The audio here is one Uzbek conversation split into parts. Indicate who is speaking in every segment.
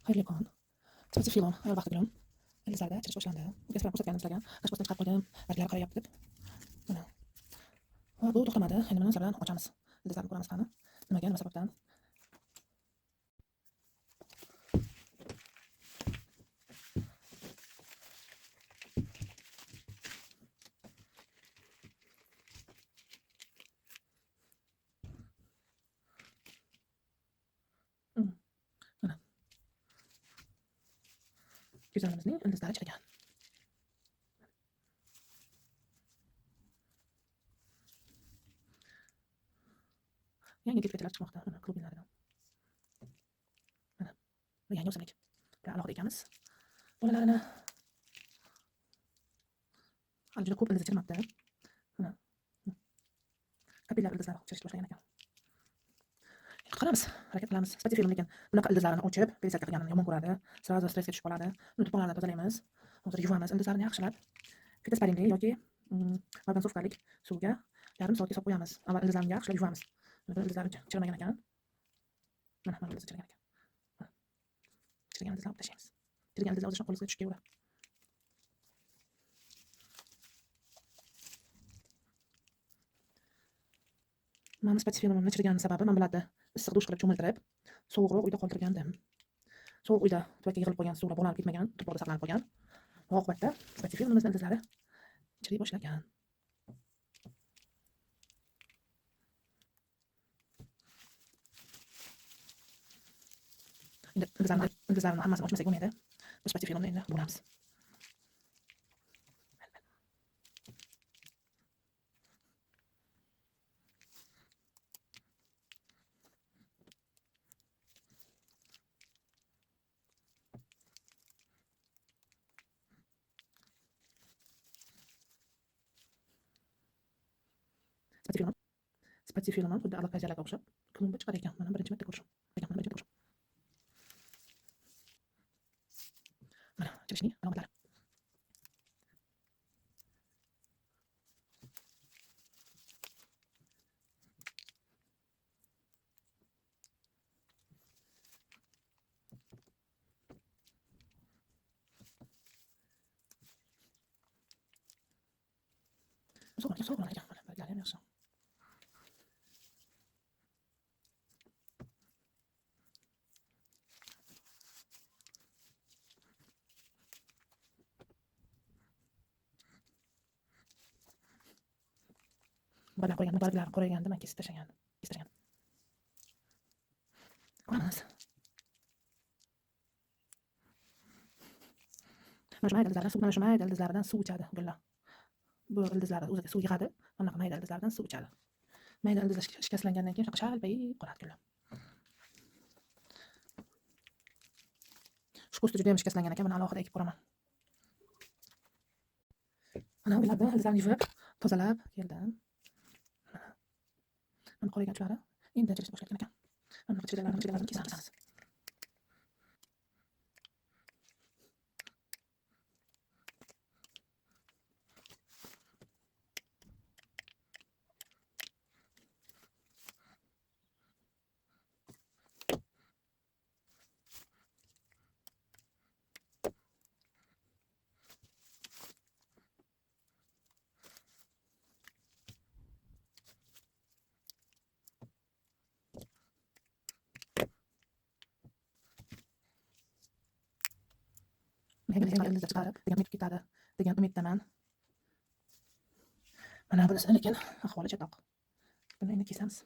Speaker 1: Xayrli kun. Spesial film vaqti bilan ildizlarda chirish boshlandi. Gaz bilan ko'rsatganimiz bilan tashqaridan chiqarib qo'ydim. Barglari qarayapti deb. Mana. Va bu to'xtamadi. Endi mana bilan ochamiz. Ildizlarni ko'ramiz qani. Nimaga, nima sababdan? Mana. Go'zalimizning ildizlari chirigan. Yangi ketkachalar chiqmoqda. Mana klubinlardan. Mana. Bu yangi o'simlik. Bilan alohida ekamiz. Bolalarini hali juda ko'p ildiz chirmabdi. Mana. Kapillar ildizlar chirishni boshlagan ekan. Qaramiz, harakat qilamiz. Spati film lekin bunaqa ildizlarni ochib, bezak qilganini yomon ko'radi. Sразу stressga tushib qoladi. Uni to'pollarni tozalaymiz. Hozir yuvamiz ildizlarni yaxshilab. Fitosparingli yoki margansovkalik suvga yarim soatga solib qo'yamiz. Avval ildizlarni yaxshilab yuvamiz. Ildizlari chirimagan ekan. Mana ildiz chirigan ekan. Chirigan ildizlarni olib tashlaymiz. Chirigan ildizlar o'zishni qo'lingizga tushib kelaveradi. Mana spati filmimni chirigan sababi men biladi. Issiq dush qilib cho'miltirib, sovuqroq uyda qoldirgandim. Sovuq uyda tuvakka yig'ilib qolgan suvlar bo'lanib ketmagan, tuproqda saqlanib qolgan. Oqibatda spati filmimizning ildizlari chiriy boshlagan. Endi ildizlarni hammasini ochmasak bo'lmaydi. Bu spati filmni endi bo'lamiz. Spati filmi xuddi alopeziyalarga o'xshab klumba chiqar ekan. Mana birinchi marta ko'rishim. Mana chirishning alomatlari. So'g'ron ekan. Mana barglari ham yaxshi. Barglari qorayganida men kesib tashlagan. Ko'ramiz. Mana shu mayda ildizlardan suv ichadi gullar. Bu ildizlar o'ziga suv yig'adi. Mana mayda ildizlardan suv ichadi. Mayda ildizlar shikastlangandan keyin shunaqa shalpayib qoladi gullar. Shu ko'sti juda ham shikastlangan ekan. Buni alohida ekib ko'raman. Mana ularni ildizlarni yuvib, tozalab keldim. Mana qolgan uchlari endi chirishni boshlagan ekan. Mana chigalarni kesamiz. Yangi ildizlar chiqarib, degan umid ketadi degan umiddaman. Mana bunisi lekin ahvoli chatoq. Buni endi kesamiz.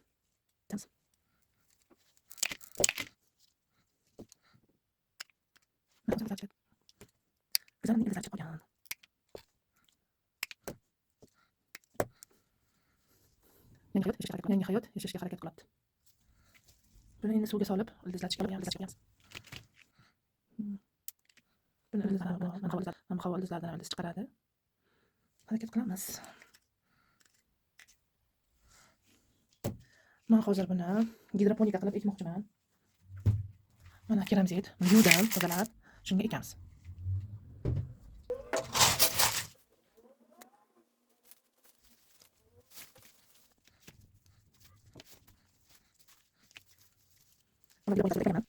Speaker 1: Bizning ildizlar chiqib qolgan. Yangi hayot yashashga harakat qiladi. Buni endi suvga solib, ildizlar chiqaramiz. Buni havo ildizlardan ildiz chiqaradi. Harakat qilamiz. Men hozir buni gidroponika qilib ekmoqchiman. Mana keramzit, yuvdim, tozalab, shunga ekamiz.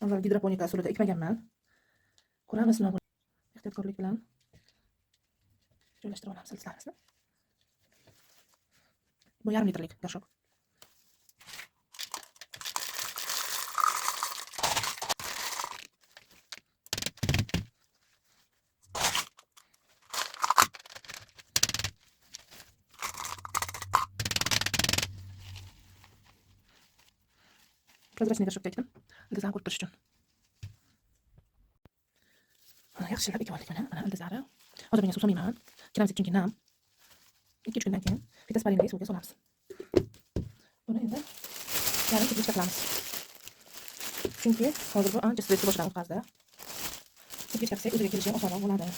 Speaker 1: Avval gidroponika usulida ekmaganman. Ko'ramiz nima bo'ladi. Ehtiyotkorlik bilan joylashtirib olamiz ildizlarimizni. Bu 1,5 litrlik gorshok. Prozrachniy gorshokka ekdim. Ildizlarni ko'rib turish uchun. Yaxshilab ekib oldik mana ildizlari. Hozir bunga suv solmayman. Keramzit chunki nam. 2-3 kundan keyin fitosparingdagi suvga solamiz. Buni endi yarim kechgacha qilamiz. Chunki hozir bu ancha stressli boshidan o'tkazdi. Kechgacha qilsak o'ziga kelishi osonroq bo'ladi.